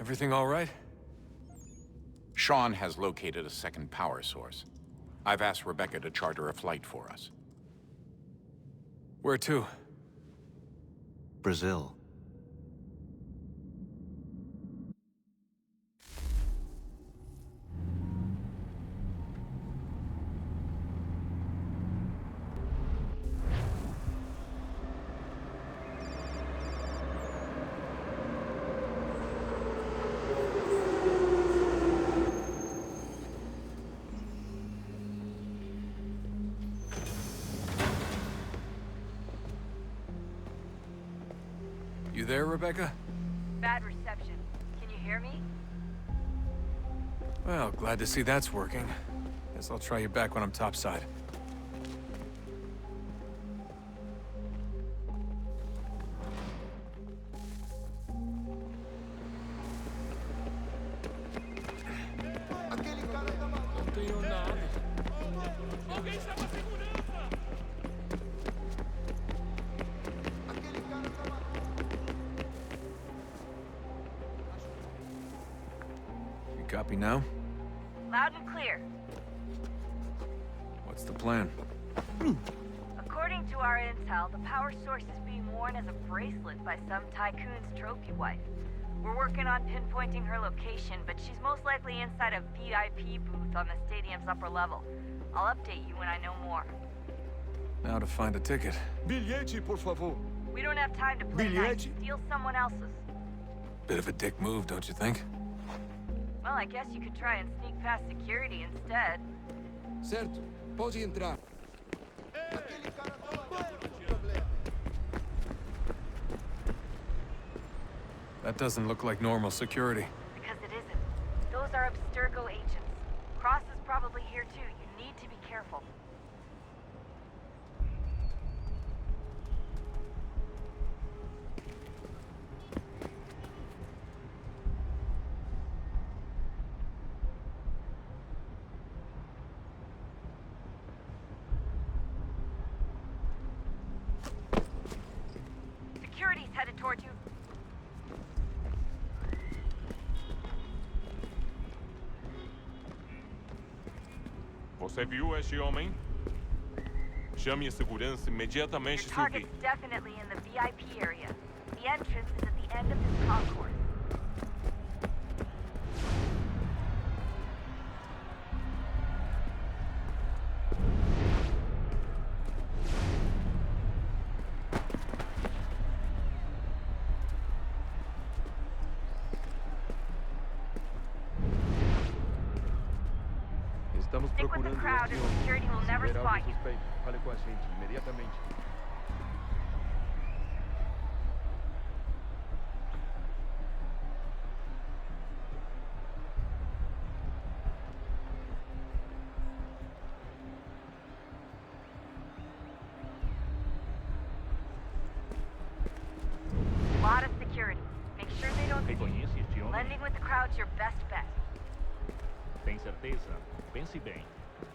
Everything all right? Sean has located a second power source. I've asked Rebecca to charter a flight for us. Where to? Brazil. You there, Rebecca? Bad reception. Can you hear me? Well, glad to see that's working. Guess I'll try you back when I'm topside. Copy now? Loud and clear. What's the plan? According to our intel, the power source is being worn as a bracelet by some tycoon's trophy wife. We're working on pinpointing her location, but she's most likely inside a VIP booth on the stadium's upper level. I'll update you when I know more. Now to find a ticket. Bilhete, por favor. We don't have time to play nice. Bilhete? Steal someone else's. Bit of a dick move, don't you think? Well, I guess you could try and sneak past security instead. Certo, pode entrar. That doesn't look like normal security. Because it isn't. Those are Abstergo agents. Cross is probably here too. You need to be careful. Security's headed toward you. Você viu este homem? Chame a segurança imediatamente Your subir. target's definitely in the VIP area. The entrance is at the end of this concourse. Estamos Stick with the procurando crowd este and homem. security will Se never ver algo spot you. suspeito, fale com a gente imediatamente. Lot of security. Make sure they don't see you. Reconhece este homem? Blending with the crowd's your best bet. Tem certeza? Pense bem.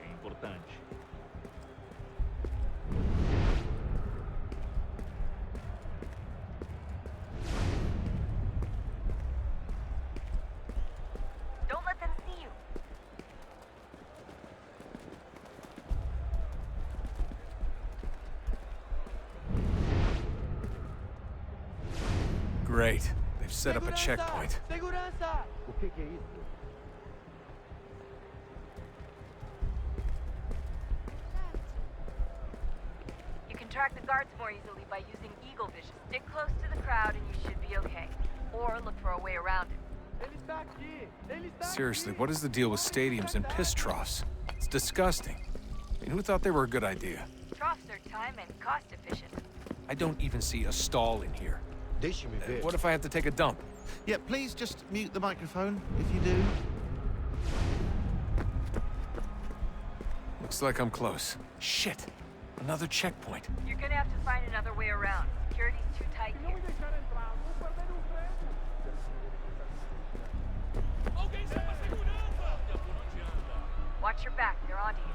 É importante. Don't let them see you. Great. They've set up a checkpoint. O que é isso? You can track the guards more easily by using eagle vision. Stick close to the crowd and you should be okay. Or look for a way around it. Seriously, what is the deal with stadiums and piss troughs? It's disgusting. I mean, who thought they were a good idea? Troughs are time and cost efficient. I don't even see a stall in here. Deixe-me ver. What if I have to take a dump? Yeah, please just mute the microphone if you do. Looks like I'm close. Shit! Another checkpoint. You're gonna have to find another way around. Security's too tight here. Watch your back, they're onto you.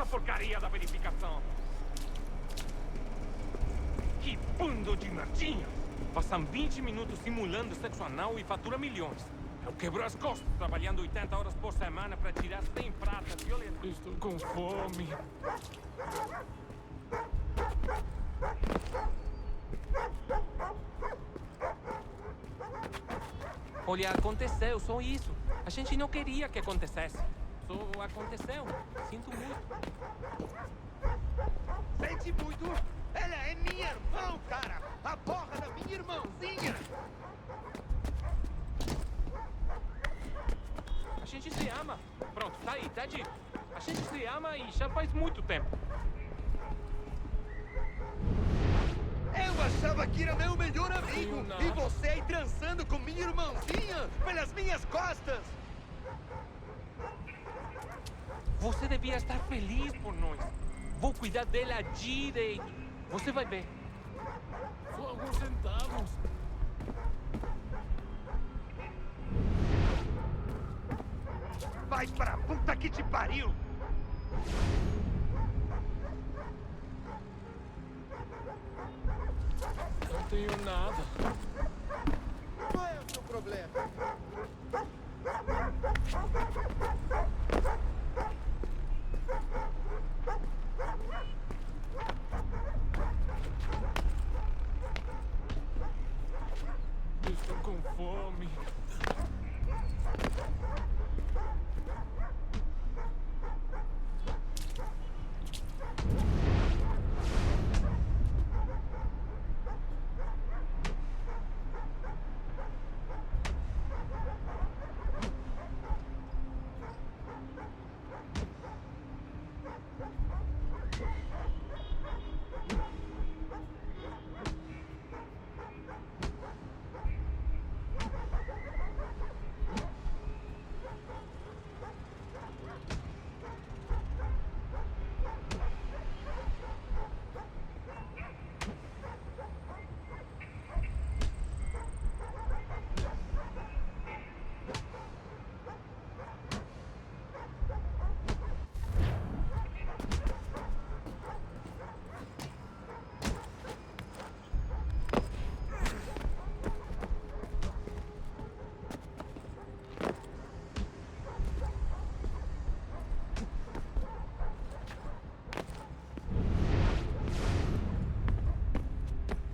porcaria da verificação. Que bando de nerdinhas! Passam 20 minutos simulando sexo anal e fatura milhões. Eu quebro as costas trabalhando 80 horas por semana para tirar 100 pratas violentas. Estou com fome. Olha, aconteceu, só isso. A gente não queria que acontecesse. Só aconteceu. Sinto muito. Sente muito? Ela é minha irmã, cara! A porra da minha irmãzinha! A gente se ama. Pronto, tá aí, tá dito. A gente se ama e já faz muito tempo. Eu achava que era meu melhor amigo! E você aí transando com minha irmãzinha pelas minhas costas! Você devia estar feliz por nós. Vou cuidar dela direito. Você vai ver. Só alguns centavos. Vai pra puta que te pariu! Não tenho nada. Qual é o seu problema? Estou com fome.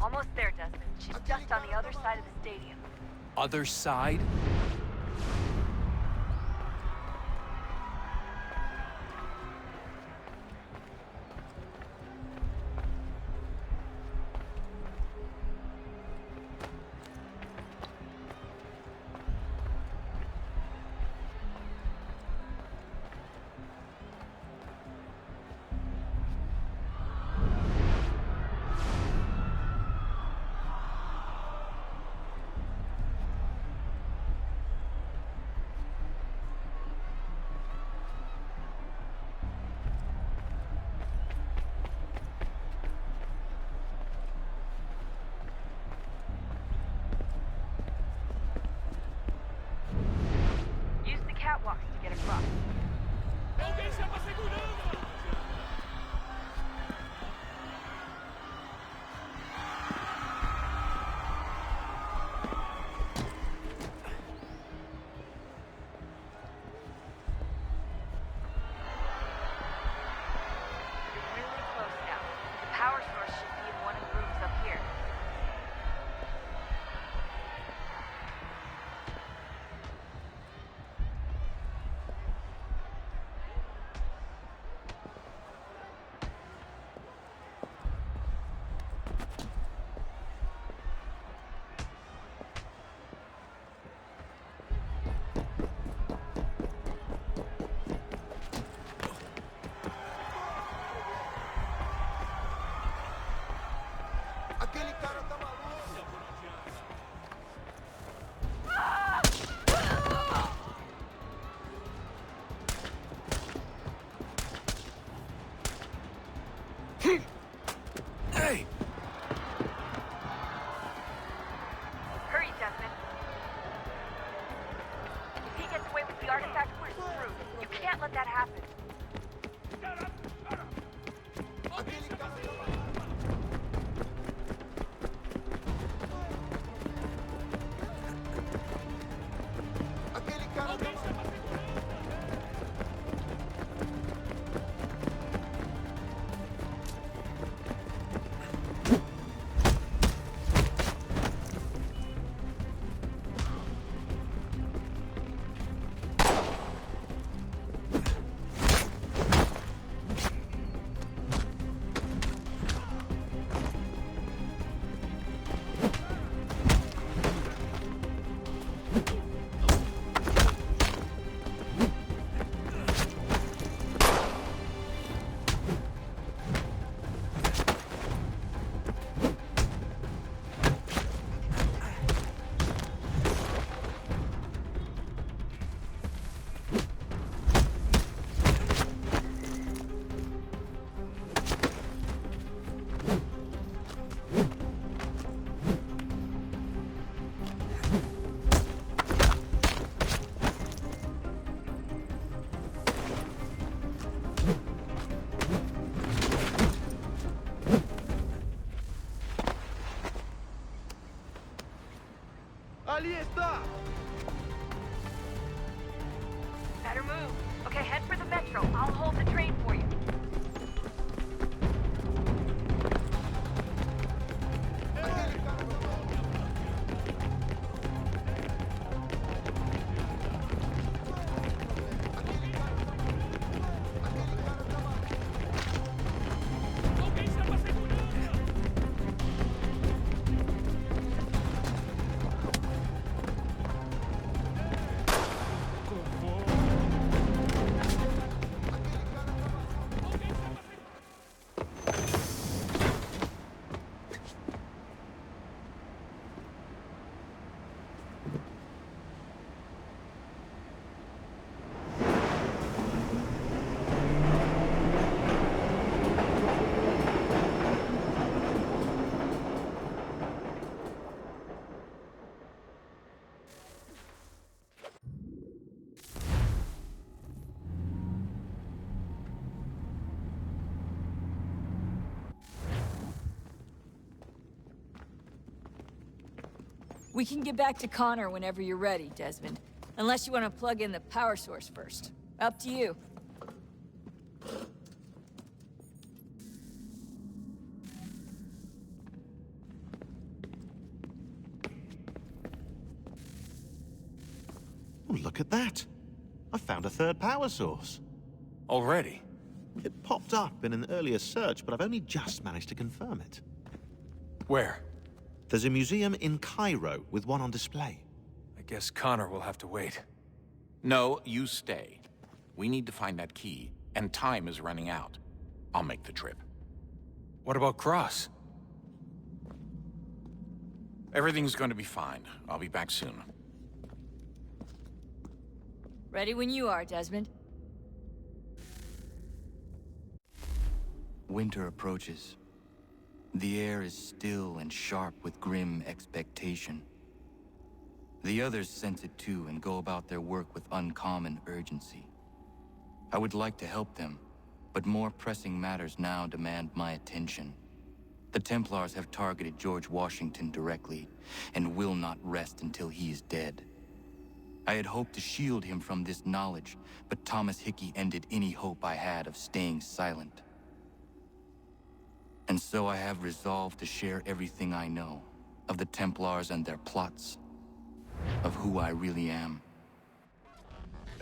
Almost there, Desmond. She's just on the other side of the stadium. Other side? Use the catwalks to get across. Alguém chama a segurança! You're really close now. The power source should be in one of the rooms up here. Aquele cara tá maluco! Hey! Hurry, Desmond. If he gets away with the artifact, we're screwed. You can't let that happen. Shut up! Ali está! Better move. Okay, head for the metro. I'll hold the train for you. We can get back to Connor whenever you're ready, Desmond. Unless you want to plug in the power source first. Up to you. Oh, look at that. I found a third power source. Already? It popped up in an earlier search, but I've only just managed to confirm it. Where? There's a museum in Cairo with one on display. I guess Connor will have to wait. No, you stay. We need to find that key, and time is running out. I'll make the trip. What about Cross? Everything's going to be fine. I'll be back soon. Ready when you are, Desmond. Winter approaches. The air is still and sharp with grim expectation. The others sense it too and go about their work with uncommon urgency. I would like to help them, but more pressing matters now demand my attention. The Templars have targeted George Washington directly, and will not rest until he is dead. I had hoped to shield him from this knowledge, but Thomas Hickey ended any hope I had of staying silent. And so I have resolved to share everything I know of the Templars and their plots, of who I really am.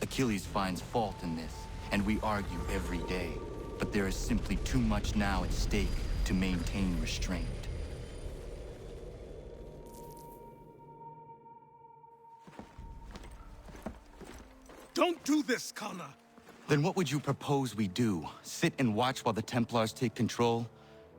Achilles finds fault in this, and we argue every day, but there is simply too much now at stake to maintain restraint. Don't do this, Connor! Then what would you propose we do? Sit and watch while the Templars take control?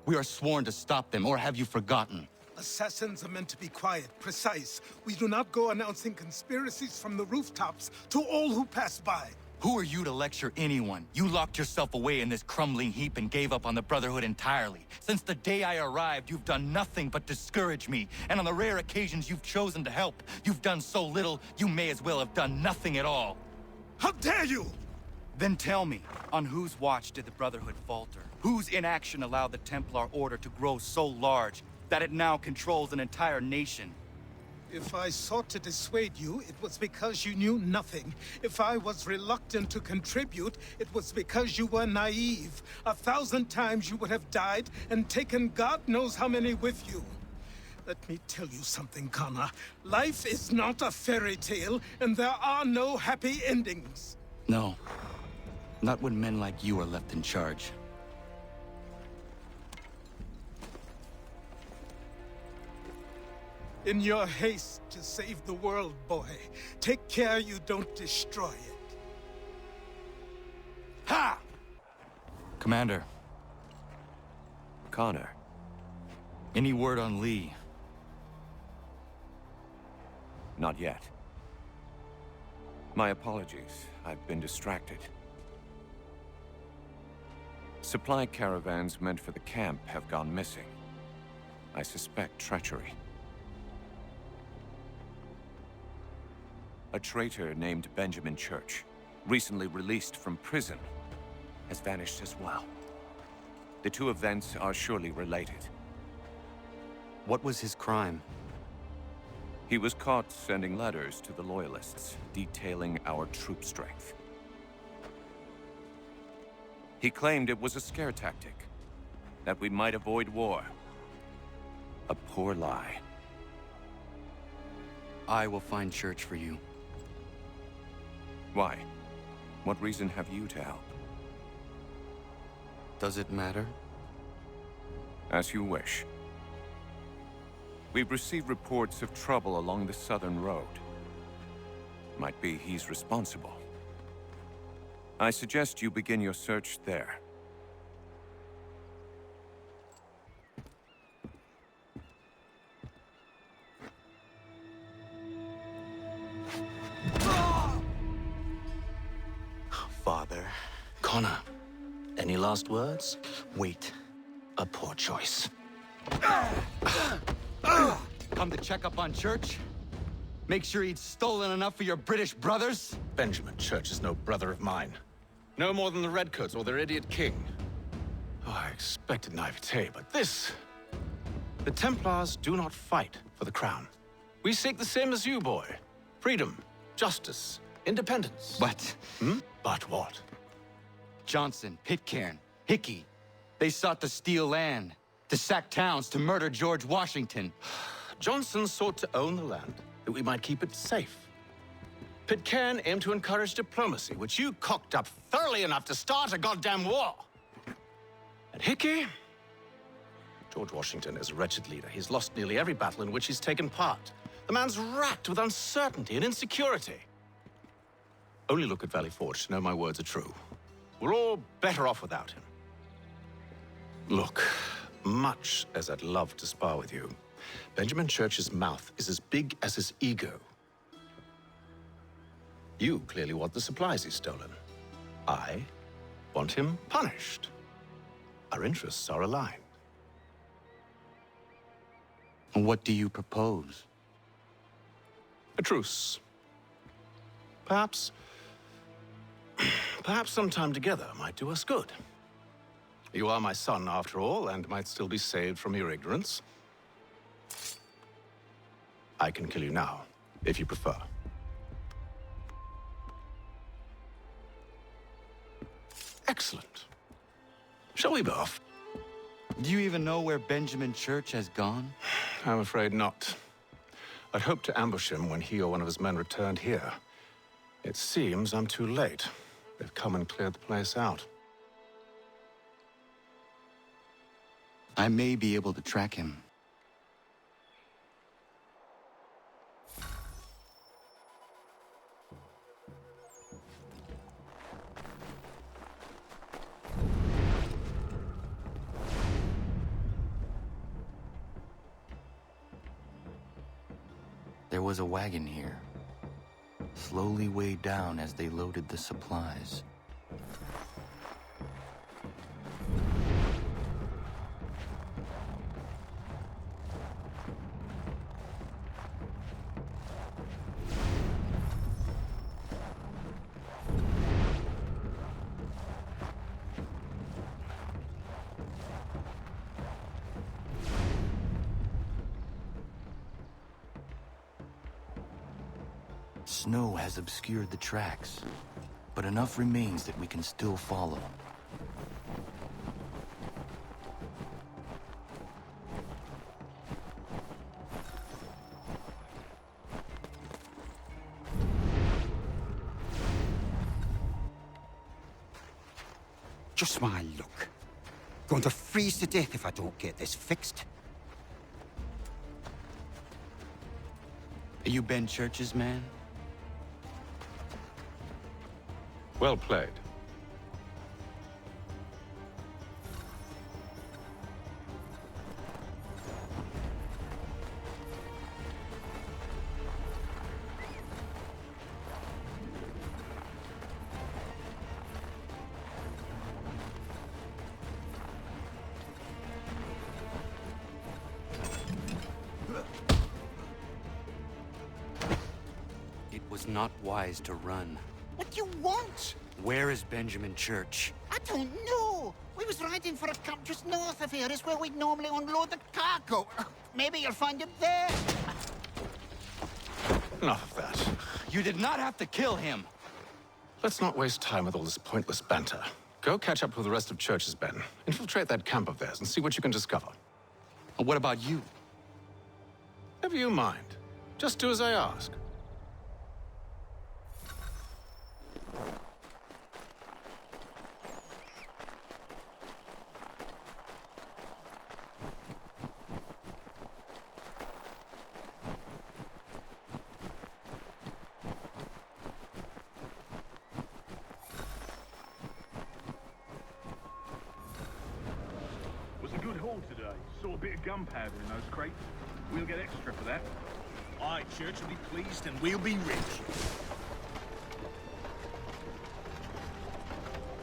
We are sworn to stop them, or have you forgotten? Assassins are meant to be quiet, precise. We do not go announcing conspiracies from the rooftops to all who pass by. Who are you to lecture anyone? You locked yourself away in this crumbling heap and gave up on the Brotherhood entirely. Since the day I arrived, you've done nothing but discourage me. And on the rare occasions you've chosen to help, you've done so little, you may as well have done nothing at all. How dare you! Then tell me, on whose watch did the Brotherhood falter? Whose inaction allowed the Templar Order to grow so large that it now controls an entire nation? If I sought to dissuade you, it was because you knew nothing. If I was reluctant to contribute, it was because you were naive. 1,000 times you would have died and taken God knows how many with you. Let me tell you something, Connor. Life is not a fairy tale, and there are no happy endings. No. Not when men like you are left in charge. In your haste to save the world, boy, take care you don't destroy it. Ha! Commander. Connor. Any word on Lee? Not yet. My apologies. I've been distracted. Supply caravans meant for the camp have gone missing. I suspect treachery. A traitor named Benjamin Church, recently released from prison, has vanished as well. The two events are surely related. What was his crime? He was caught sending letters to the Loyalists, detailing our troop strength. He claimed it was a scare tactic, that we might avoid war. A poor lie. I will find Church for you. Why? What reason have you to help? Does it matter? As you wish. We've received reports of trouble along the southern road. Might be he's responsible. I suggest you begin your search there. Father. Connor, any last words? Wait. A poor choice. Come to check up on Church? Make sure he'd stolen enough for your British brothers? Benjamin Church is no brother of mine. No more than the Redcoats or their idiot king. Oh, I expected naivete, but this... The Templars do not fight for the crown. We seek the same as you, boy. Freedom, justice, independence. But... But what? Johnson, Pitcairn, Hickey, they sought to steal land, to sack towns, to murder George Washington. Johnson sought to own the land, that we might keep it safe. Pitcairn aimed to encourage diplomacy, which you cocked up thoroughly enough to start a goddamn war. And Hickey? George Washington is a wretched leader. He's lost nearly every battle in which he's taken part. The man's racked with uncertainty and insecurity. Only look at Valley Forge to know my words are true. We're all better off without him. Look, much as I'd love to spar with you, Benjamin Church's mouth is as big as his ego. You clearly want the supplies he's stolen. I want him punished. Our interests are aligned. What do you propose? A truce. Perhaps some time together might do us good. You are my son, after all, and might still be saved from your ignorance. I can kill you now, if you prefer. Excellent. Shall we be off? Do you even know where Benjamin Church has gone? I'm afraid not. I'd hoped to ambush him when he or one of his men returned here. It seems I'm too late. They've come and cleared the place out. I may be able to track him. There was a wagon here, slowly weighed down as they loaded the supplies. Snow has obscured the tracks, but enough remains that we can still follow. Just my luck. Going to freeze to death if I don't get this fixed. Are you Ben Church's man? Well played. It was not wise to run. What do you want? Where is Benjamin Church? I don't know. We was riding for a camp just north of here. It's where we'd normally unload the cargo. Maybe you'll find him there. Enough of that. You did not have to kill him! Let's not waste time with all this pointless banter. Go catch up with the rest of Church's men. Infiltrate that camp of theirs and see what you can discover. And what about you? Never you mind. Just do as I ask. Was a good haul today. Saw a bit of gunpowder in those crates. We'll get extra for that. Aye, Church will be pleased and we'll be rich.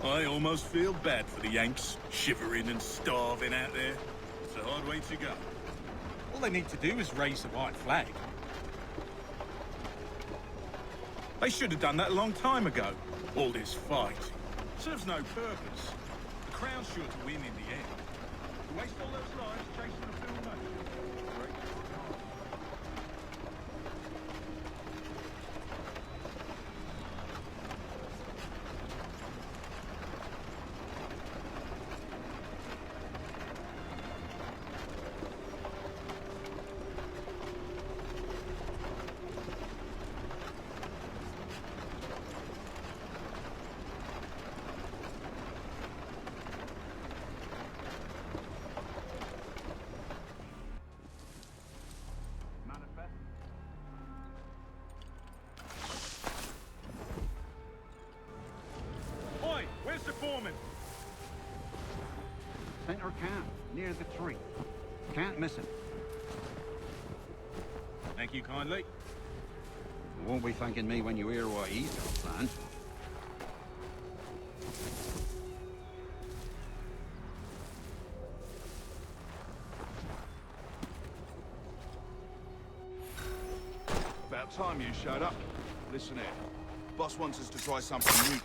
I almost feel bad for the Yanks, shivering and starving out there. It's a hard way to go. All they need to do is raise the white flag. They should have done that a long time ago. All this fight serves no purpose. The Crown's sure to win in the end. To waste all those lives chasing a film nation. Oi, where's the foreman? Center camp, near the tree. Can't miss him. Thank you kindly. You won't be thanking me when you hear what he's got planned. About time you showed up. Listen here. Boss wants us to try something new.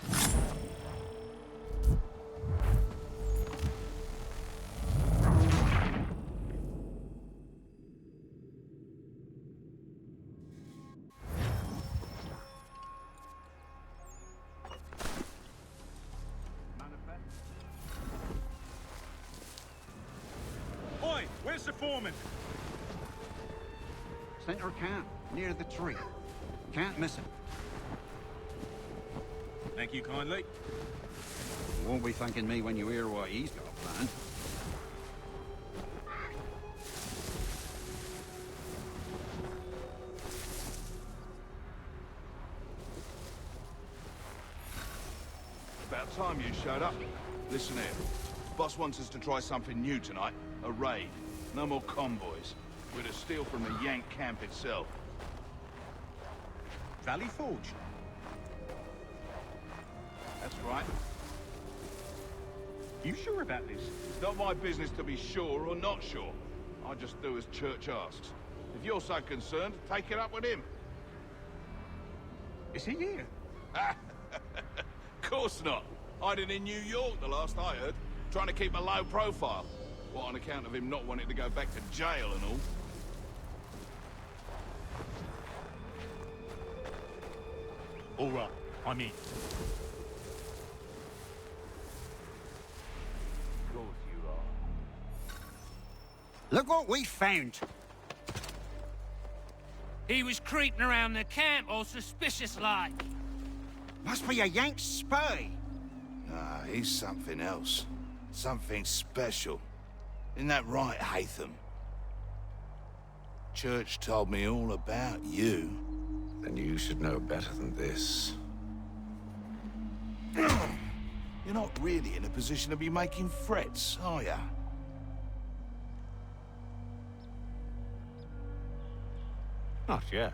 Oi, where's the foreman? Center camp, near the tree. Can't miss him. Thank you kindly. You won't be thanking me when you hear what he's got planned. About time you showed up. Listen here. Boss wants us to try something new tonight. A raid. No more convoys. We're to steal from the Yank camp itself. Valley Forge? That's right. You sure about this? It's not my business to be sure or not sure. I just do as Church asks. If you're so concerned, take it up with him. Is he here? Of course not. Hiding in New York, the last I heard. Trying to keep a low profile. What, on account of him not wanting to go back to jail and all? All right, I'm in. Of course you are. Look what we found. He was creeping around the camp all suspicious-like. Must be a Yank spy. Nah, he's something else. Something special. Isn't that right, Hatham? Church told me all about you. Then you should know better than this. You're not really in a position to be making threats, are ya? Not yet.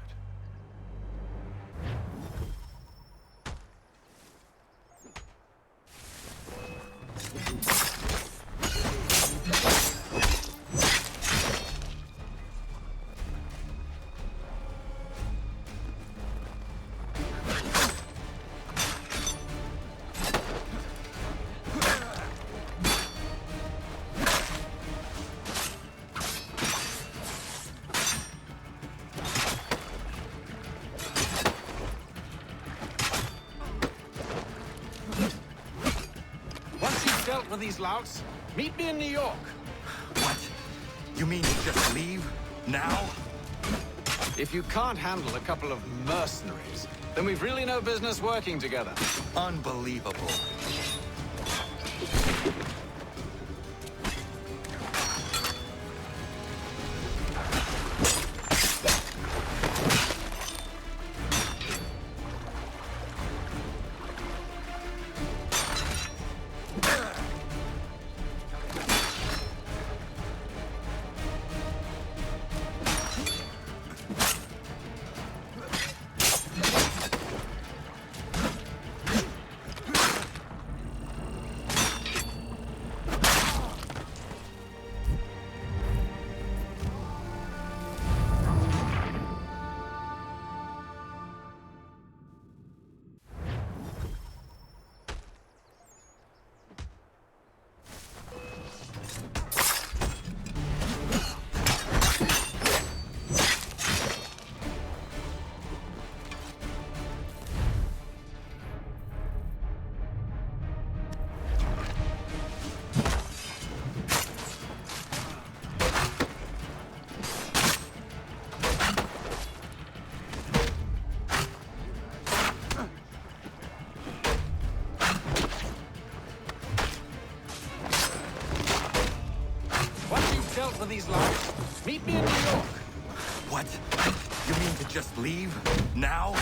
Dealt with these louts. Meet me in New York. What? You mean to just leave? Now? If you can't handle a couple of mercenaries, then we've really no business working together. Unbelievable. Dealt with these louts. Meet me in New York. What? You mean to just leave? Now?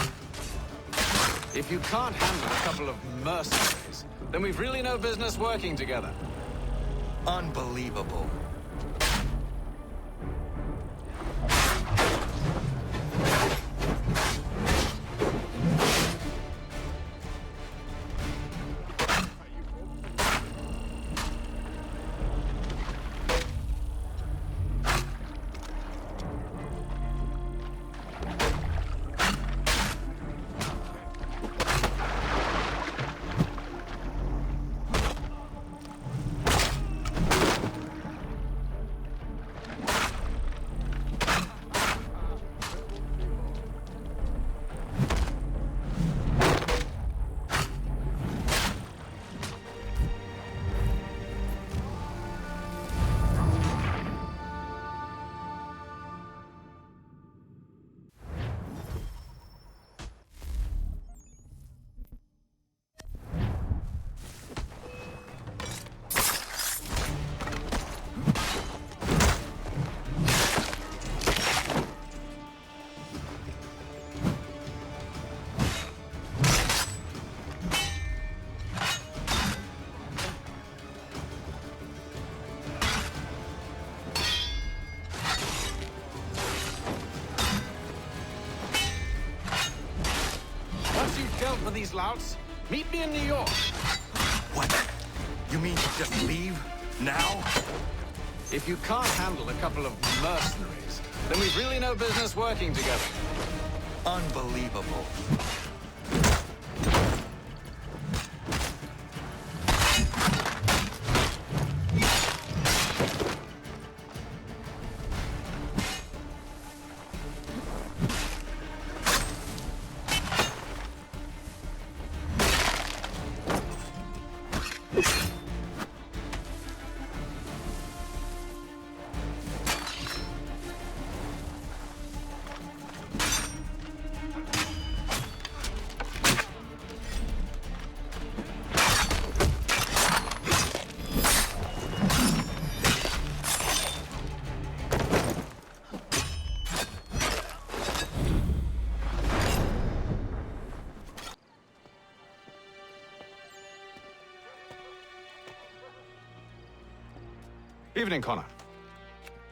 If you can't handle a couple of mercenaries, then we've really no business working together. Unbelievable. Dealt with these louts. Meet me in New York. What? You mean to just leave? Now? If you can't handle a couple of mercenaries, then we've really no business working together. Unbelievable. Evening, Connor.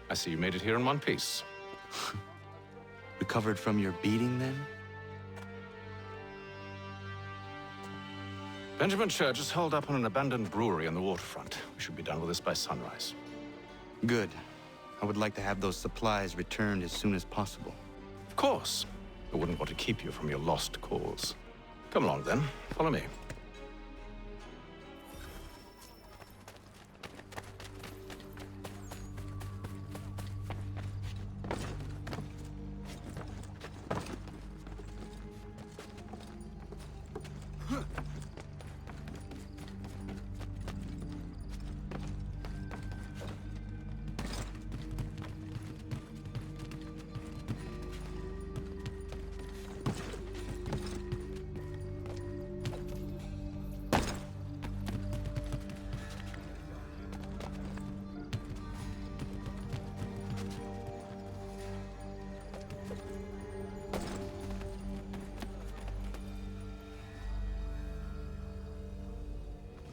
I see you made it here in one piece. Recovered from your beating, then? Benjamin Church is holed up on an abandoned brewery on the waterfront. We should be done with this by sunrise. Good. I would like to have those supplies returned as soon as possible. Of course. I wouldn't want to keep you from your lost cause. Come along, then. Follow me.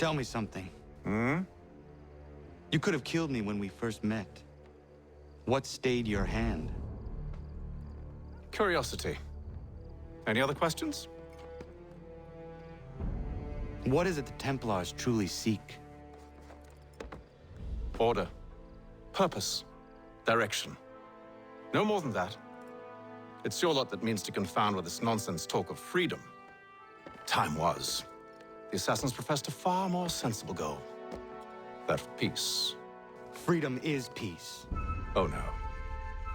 Tell me something. Hmm? You could have killed me when we first met. What stayed your hand? Curiosity. Any other questions? What is it the Templars truly seek? Order. Purpose. Direction. No more than that. It's your lot that means to confound with this nonsense talk of freedom. Time was. The assassins professed a far more sensible goal. That of peace. Freedom is peace. Oh no.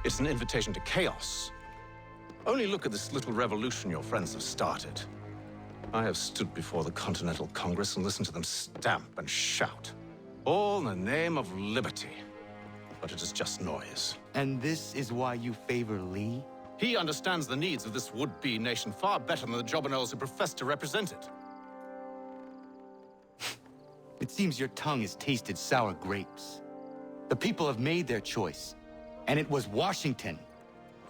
It's an invitation to chaos. Only look at this little revolution your friends have started. I have stood before the Continental Congress and listened to them stamp and shout. All in the name of liberty. But it is just noise. And this is why you favor Lee? He understands the needs of this would-be nation far better than the jobberknolls who profess to represent it. It seems your tongue has tasted sour grapes. The people have made their choice, and it was Washington.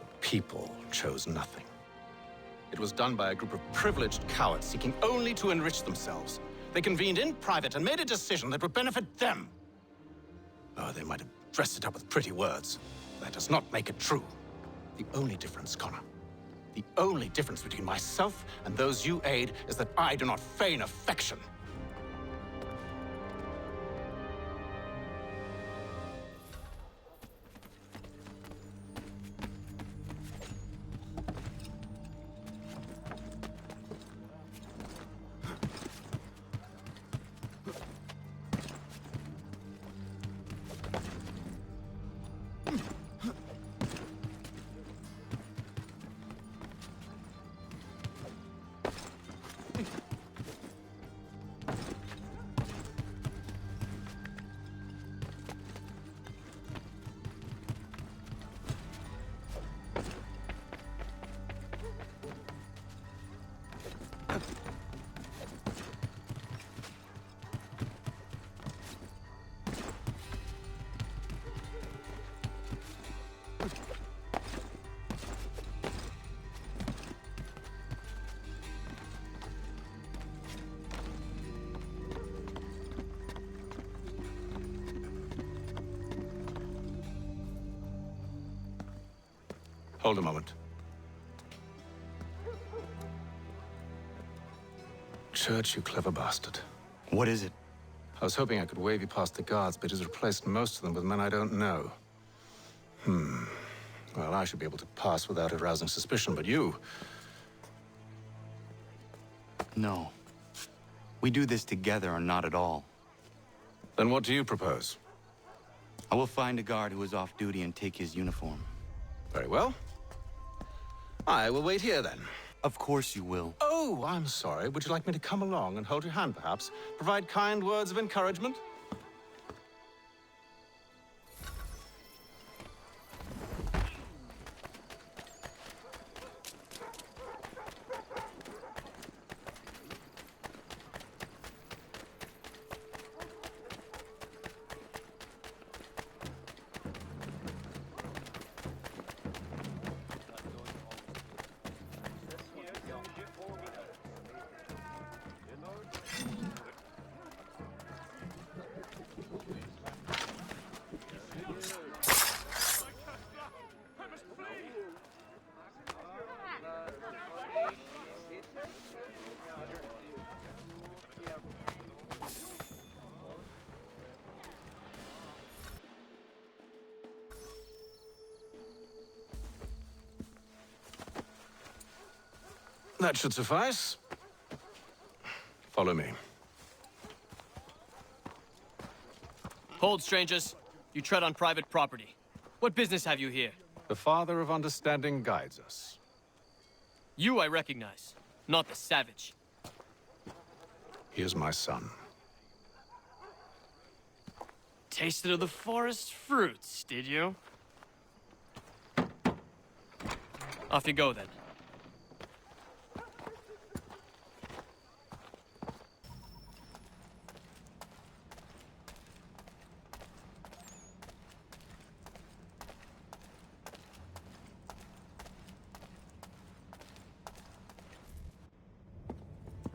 The people chose nothing. It was done by a group of privileged cowards seeking only to enrich themselves. They convened in private and made a decision that would benefit them. Oh, they might have dressed it up with pretty words. That does not make it true. The only difference, Connor, the only difference between myself and those you aid is that I do not feign affection. Hold a moment. Church, you clever bastard. What is it? I was hoping I could wave you past the guards, but he's replaced most of them with men I don't know. Well, I should be able to pass without arousing suspicion, but you... No. We do this together or not at all. Then what do you propose? I will find a guard who is off duty and take his uniform. Very well. I will wait here, then. Of course you will. Oh, I'm sorry. Would you like me to come along and hold your hand, perhaps? Provide kind words of encouragement? That should suffice. Follow me. Hold, strangers. You tread on private property. What business have you here? The Father of Understanding guides us. You I recognize, not the savage. He is my son. Tasted of the forest fruits, did you? Off you go, then.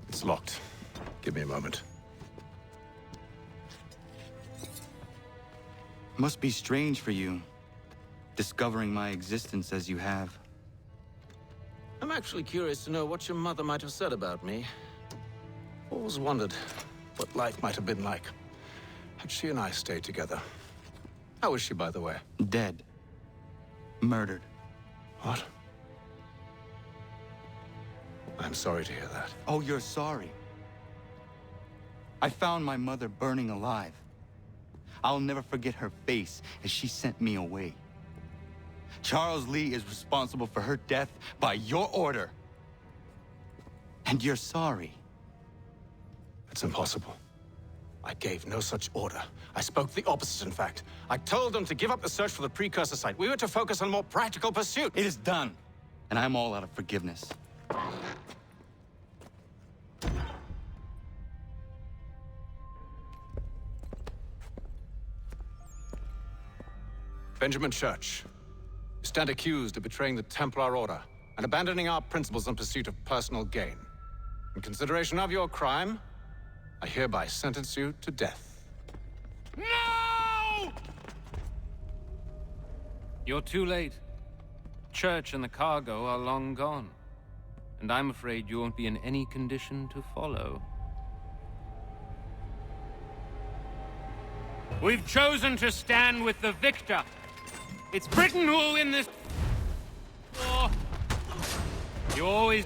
It's locked. Give me a moment. Must be strange for you, discovering my existence as you have. I'm actually curious to know what your mother might have said about me. Always wondered what life might have been like had she and I stayed together. How is she, by the way? Dead. Murdered. What? I'm sorry to hear that. Oh, you're sorry. I found my mother burning alive. I'll never forget her face as she sent me away. Charles Lee is responsible for her death by your order. And you're sorry. It's impossible. I gave no such order. I spoke the opposite, in fact. I told them to give up the search for the precursor site. We were to focus on more practical pursuit. It is done. And I'm all out of forgiveness. Benjamin Church, you stand accused of betraying the Templar Order and abandoning our principles in pursuit of personal gain. In consideration of your crime, I hereby sentence you to death. No! You're too late. Church and the cargo are long gone. And I'm afraid you won't be in any condition to follow. We've chosen to stand with the victor. It's Britain who will win this war. You always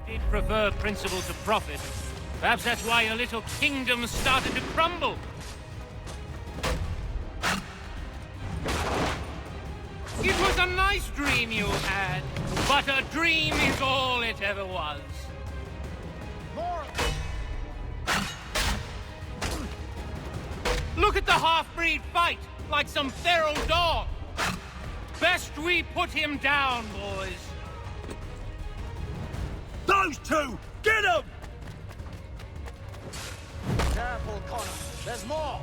did prefer principle to profit. Perhaps that's why your little kingdom started to crumble. It was a nice dream you had, but a dream is all it ever was. Look at the half-breed fight, like some feral dog. Best we put him down, boys. Those two! Get them! Careful, Connor. There's more.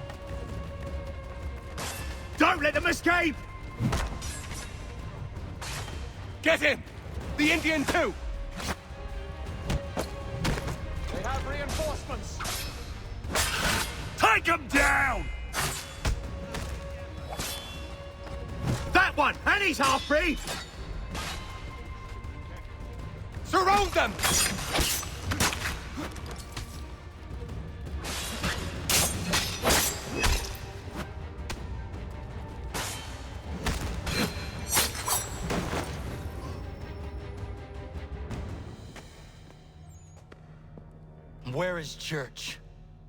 Don't let them escape! Get him! The Indian too! They have reinforcements. Take him down! That one! And he's half-breed! Surround them! Where is Church?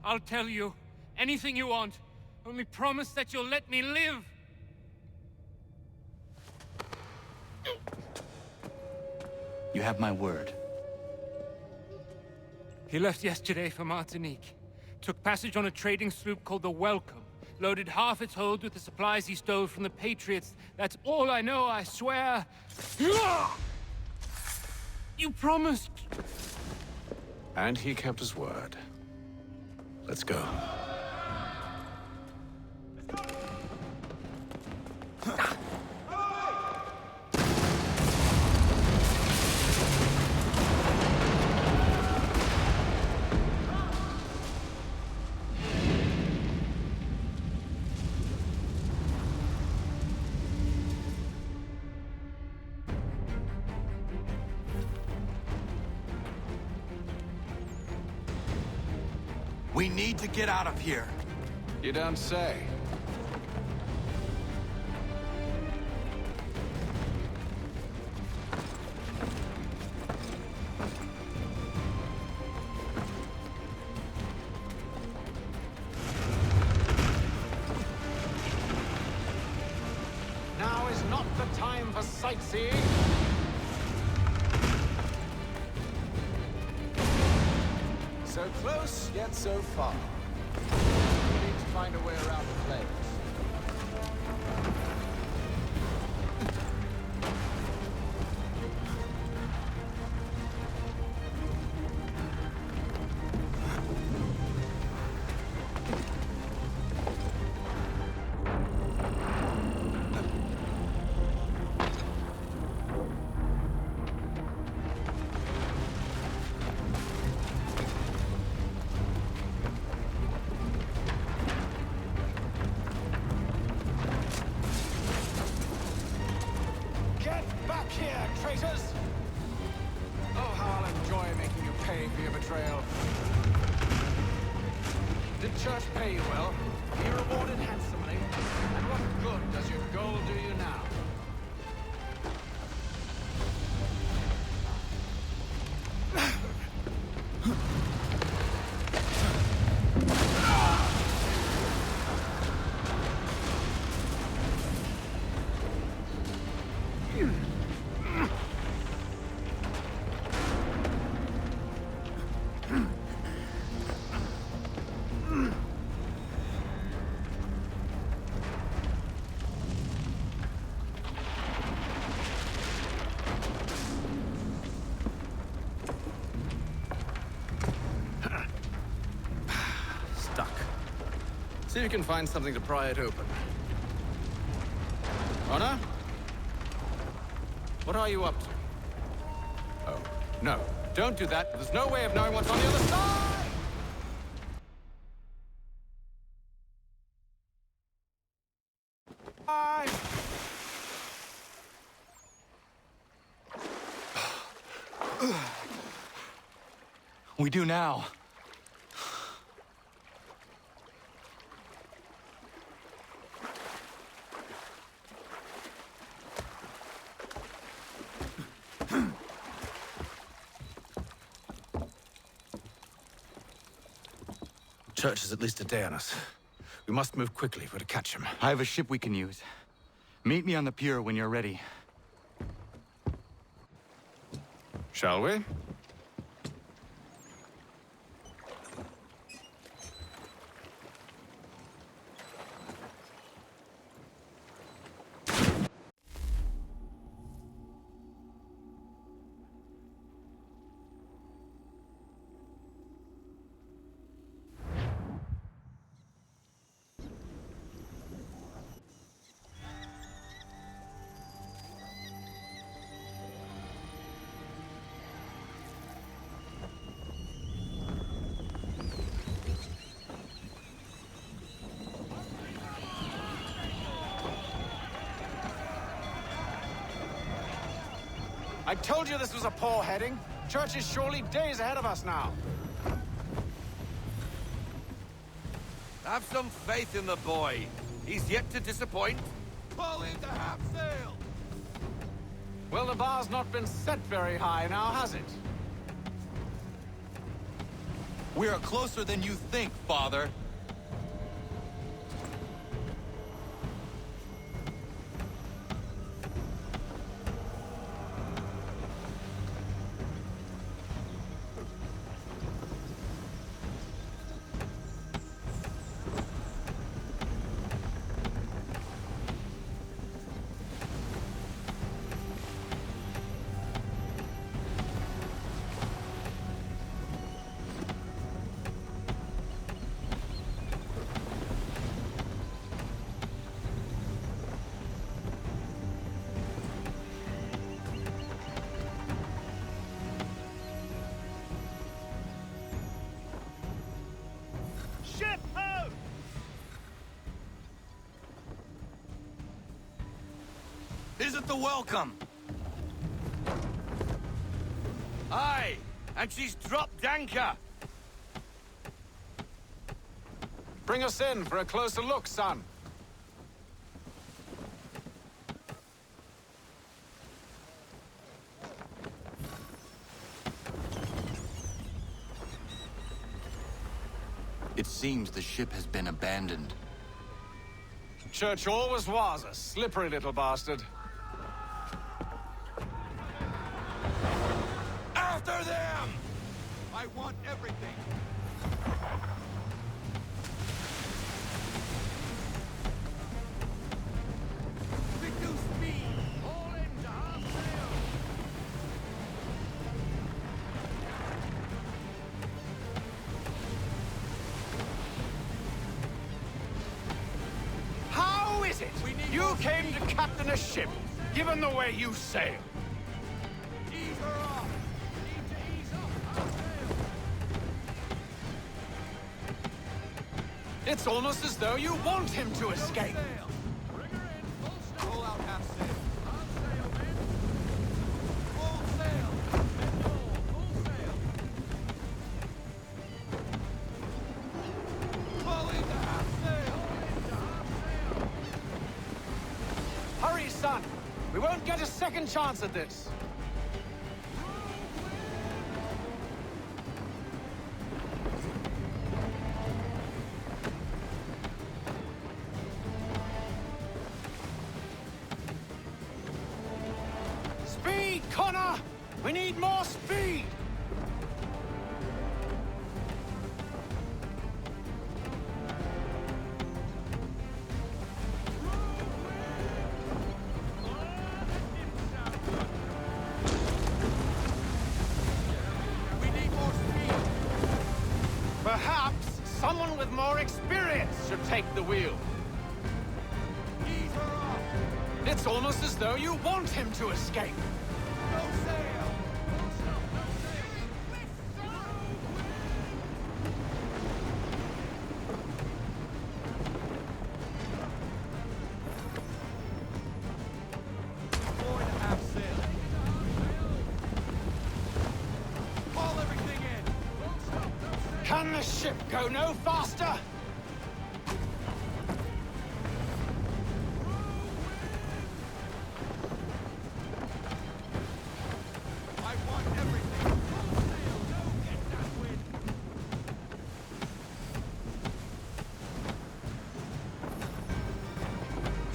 I'll tell you. Anything you want. Only promise that you'll let me live. You have my word. He left yesterday for Martinique. Took passage on a trading sloop called the Welcome. Loaded half its hold with the supplies he stole from the Patriots. That's all I know, I swear. You promised. And he kept his word. Let's go. We need to get out of here. You don't say. Now is not the time for sightseeing. So close, yet so far. We need to find a way around the flames. Here, traitors! Oh, how I'll enjoy making you pay for your betrayal. Did Church pay you well? Were you rewarded handsomely? And what good does your gold do you now? See if you can find something to pry it open. Honor? What are you up to? Oh, no. Don't do that. There's no way of knowing what's on the other side! Bye! We do now. Church is at least a day on us. We must move quickly if we're to catch him. I have a ship we can use. Meet me on the pier when you're ready. Shall we? I told you this was a poor heading. Church is surely days ahead of us now. Have some faith in the boy. He's yet to disappoint. Pull into half sail! Well, the bar's not been set very high now, has it? We are closer than you think, Father. isn't the welcome. Aye, and she's dropped anchor. Bring us in for a closer look, son. It seems the ship has been abandoned. Church always was a slippery little bastard. After them! I want everything. Reduce speed! All into half sail! How is it you came to captain a ship, given the way you sail? Ease her off! Need to ease up! Half sail! It's almost as though you want him to escape. Bring her in! Full stop! Roll out half sail! Half sail, men! Full sail! Men roll! Full sail! Fall into half sail! Into half sail! Hurry, son. We won't get a second chance at this. Speed, Connor! We need more speed! We need more speed! Perhaps someone with more experience should take the wheel. Ease her off! It's almost as though you want him to escape. No sail! Full stop! No sail! Forward half sail! Haul everything in! Full stop! No sail! Can the ship go no faster? I want everything! Full sail! Don't get that wind!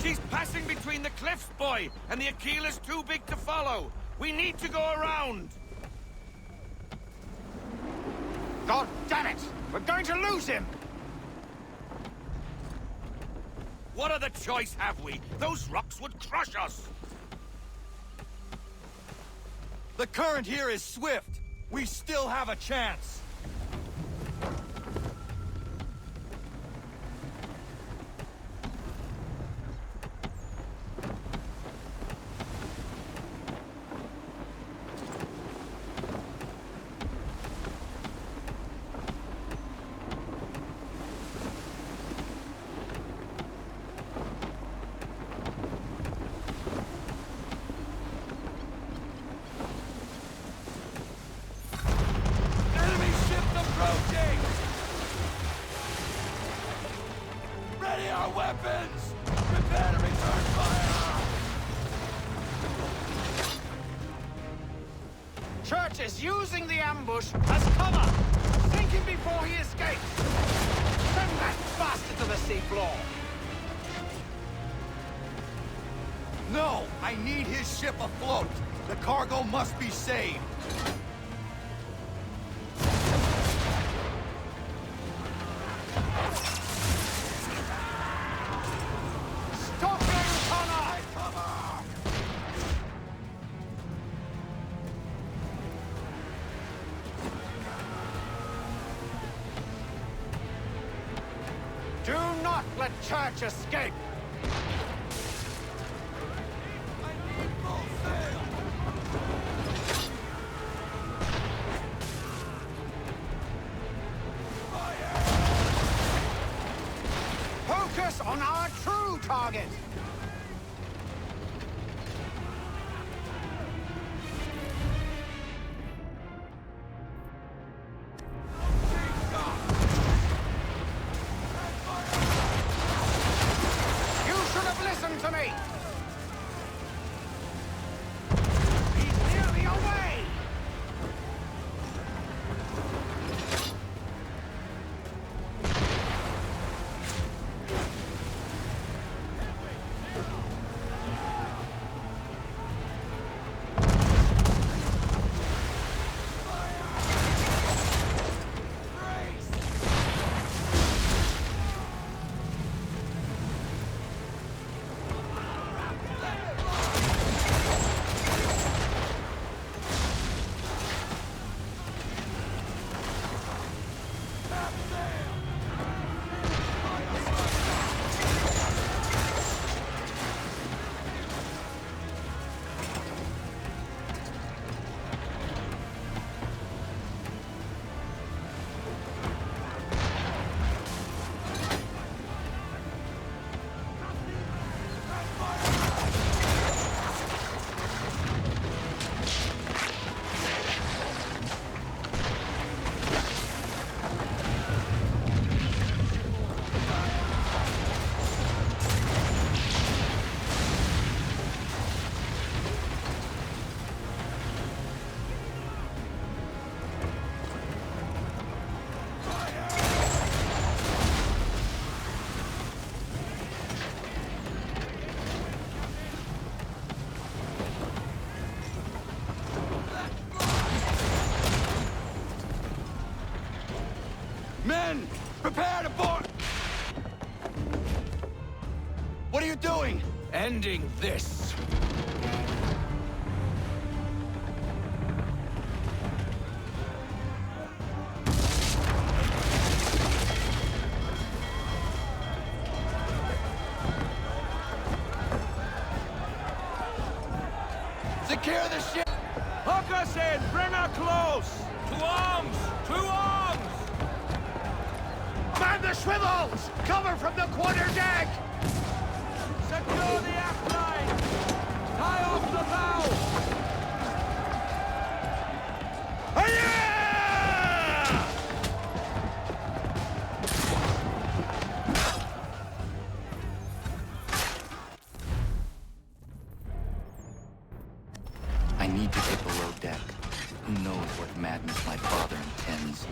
She's passing between the cliffs, boy, and the Aquila's too big to follow. We need to go around. God damn it! We're going to lose him! What other choice have we? Those rocks would crush us. The current here is swift. We still have a chance. Enemy ships approaching! Ready our weapons! Prepare to return fire! Church is using the ambush as cover! Sink him before he escapes! Send that bastard to the seafloor! No! I need his ship afloat! The cargo must be saved! Stop him, Connor! Do not let Church escape! I need full sail! Focus on our true target! men! Prepare to board! What are you doing? Ending this. Secure the ship! Hook us in! Bring her close! To arms! To arms! Man the swivels! Cover from the quarter deck! Secure the aft line! Tie off the bow! I need to get below deck. Who knows what madness my father intends?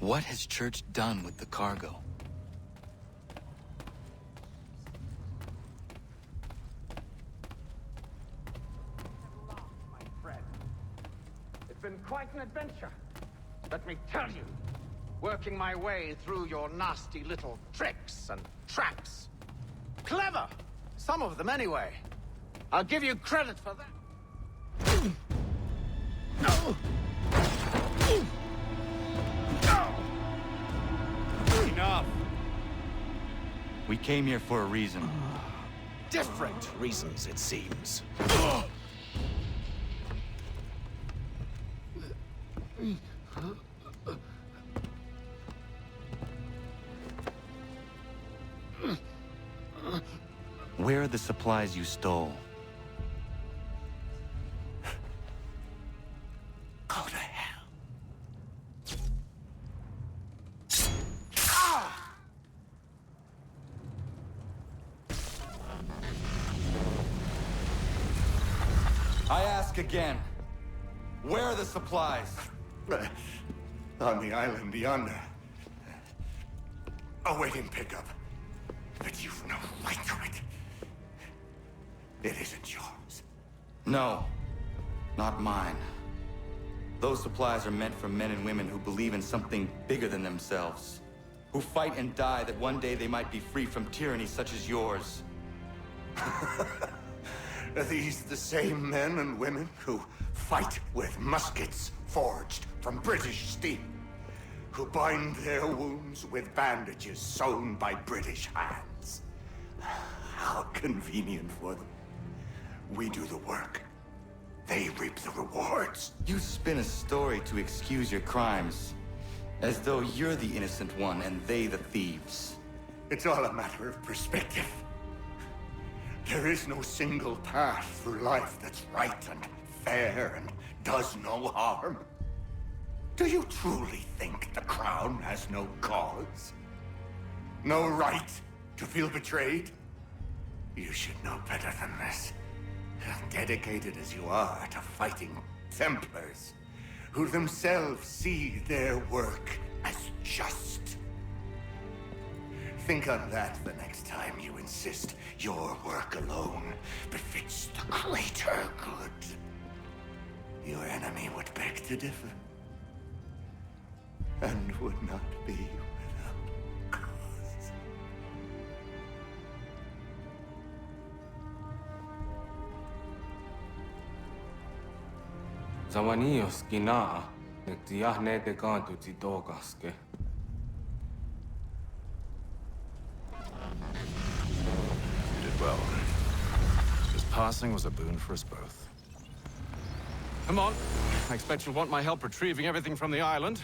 What has Church done with the cargo? My friend, it's been quite an adventure. Let me tell you, working my way through your nasty little tricks and traps. Clever! Some of them, anyway. I'll give you credit for that. Enough! We came here for a reason. Different reasons, it seems. Where are the supplies you stole? Go to hell. I ask again. Where are the supplies? On the island yonder. Awaiting pickup. But you've no right to it. It isn't yours. No, not mine. Those supplies are meant for men and women who believe in something bigger than themselves. Who fight and die that one day they might be free from tyranny such as yours. Are these the same men and women who fight with muskets forged from British steel? Who bind their wounds with bandages sewn by British hands? How convenient for them. We do the work. They reap the rewards. You spin a story to excuse your crimes, as though you're the innocent one and they the thieves. It's all a matter of perspective. There is no single path through life that's right and fair and does no harm. Do you truly think the Crown has no cause? No right to feel betrayed? You should know better than this. Dedicated as you are to fighting Templars, who themselves see their work as just. Think on that the next time you insist your work alone befits the greater good. Your enemy would beg to differ, and would not be without cause. Zawanios gina, nektiahne de kantu titokaske. You did well. His passing was a boon for us both. Come on. I expect you'll want my help retrieving everything from the island.